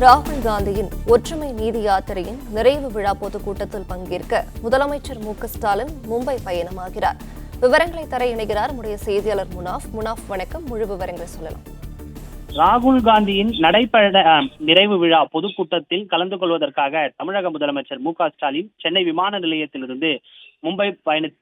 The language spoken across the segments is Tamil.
ராகுல் காந்தியின் ஒற்றுமை நீதி யாத்திரையின் நிறைவு விழா பொதுக்கூட்டத்தில் பங்கேற்க முதலமைச்சர் மு.க.ஸ்டாலின் மும்பை பயணமாகிறார். விவரங்களை தர இணைகிறார் நம்முடைய செய்தியாளர் முனாஃப். வணக்கம். முழு விவரங்களை சொல்லலாம். ராகுல் காந்தியின் நடைபயண நிறைவு விழா பொதுக்கூட்டத்தில் கலந்து கொள்வதற்காக தமிழக முதலமைச்சர் மு.க.ஸ்டாலின் சென்னை விமான நிலையத்திலிருந்து மும்பை பயணத்தை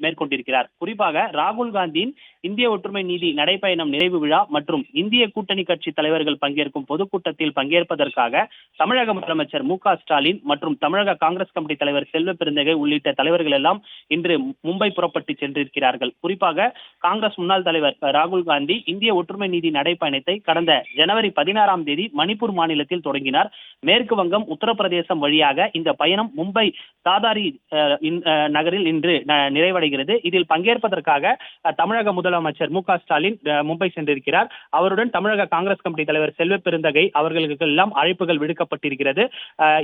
மேற்கொண்டிருக்கிறார். குறிப்பாக ராகுல் காந்தியின் இந்திய ஒற்றுமை நீதி நடைபயணம் நிறைவு விழா மற்றும் இந்திய கூட்டணி கட்சி தலைவர்கள் பங்கேற்கும் பொதுக்கூட்டத்தில் பங்கேற்பதற்காக தமிழக முதலமைச்சர் மு.க.ஸ்டாலின் மற்றும் தமிழக காங்கிரஸ் கமிட்டி தலைவர் செல்வ பெருந்தகை உள்ளிட்ட தலைவர்கள் எல்லாம் இன்று மும்பை புறப்பட்டு சென்றிருக்கிறார்கள். குறிப்பாக காங்கிரஸ் முன்னாள் தலைவர் ராகுல் காந்தி இந்திய ஒற்றுமை நீதி நடைபயணத்தை கடந்த ஜனவரி 16ஆம் தேதி மணிப்பூர் மாநிலத்தில் தொடங்கினார். மேற்கு வங்கம், உத்தரப்பிரதேசம் வழியாக இந்த பயணம் மும்பை தாதாரி நகரில் இன்று நிறைவடைகிறது. இதில் பங்கேற்பதற்காக தமிழக முதலமைச்சர் மு.க.ஸ்டாலின் மும்பை சென்றிருக்கிறார். அவருடன் தமிழக காங்கிரஸ் கமிட்டி தலைவர் செல்வ பெருந்தகை அவர்களுக்கு எல்லாம் அழைப்புகள் விடுக்கப்பட்டிருக்கிறது.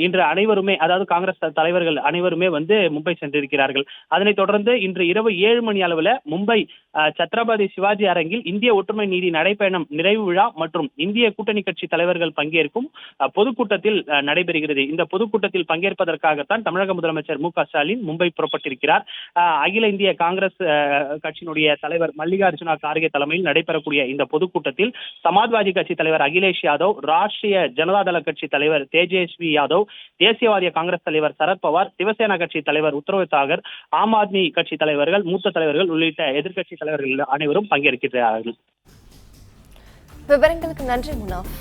இன்று அனைவருமே, அதாவது காங்கிரஸ் தலைவர்கள் அனைவருமே மும்பை சென்றிருக்கிறார்கள். அதனைத் தொடர்ந்து இன்று இரவு 7 மணி அளவில் மும்பை சத்ரபதி சிவாஜி அரங்கில் இந்திய ஒற்றுமை நீதி நடைபயணம் நிறைவு விழா மற்றும் இந்திய கூட்டணி கட்சி தலைவர்கள் பங்கேற்கும் பொதுக்கூட்டத்தில் நடைபெறுகிறது. இந்த பொதுக்கூட்டத்தில் பங்கேற்பதற்காகத்தான் தமிழக முதலமைச்சர் மு.க.ஸ்டாலின் மும்பை புறப்பட்டிருக்கிறார். அகில இந்திய காங்கிரஸ் கட்சியினுடைய தலைவர் மல்லிகார்ஜுனா கார்கே தலைமையில் நடைபெறக்கூடிய இந்த பொதுக்கூட்டத்தில் சமாஜ்வாதி கட்சி தலைவர் அகிலேஷ் யாதவ், ராஷ்டிரிய ஜனதாதள கட்சி தலைவர் தேஜஸ்வி யாதவ், தேசியவாதிய காங்கிரஸ் தலைவர் சரத்பவார், சிவசேனா கட்சி தலைவர் உத்தவ் தாக்கர், ஆம் ஆத்மி கட்சி தலைவர்கள், மூத்த தலைவர்கள் உள்ளிட்ட எதிர்க்கட்சி தலைவர்கள் அனைவரும் பங்கேற்கிறார்கள். விவரங்களுக்கு நன்றி முனாஃப்.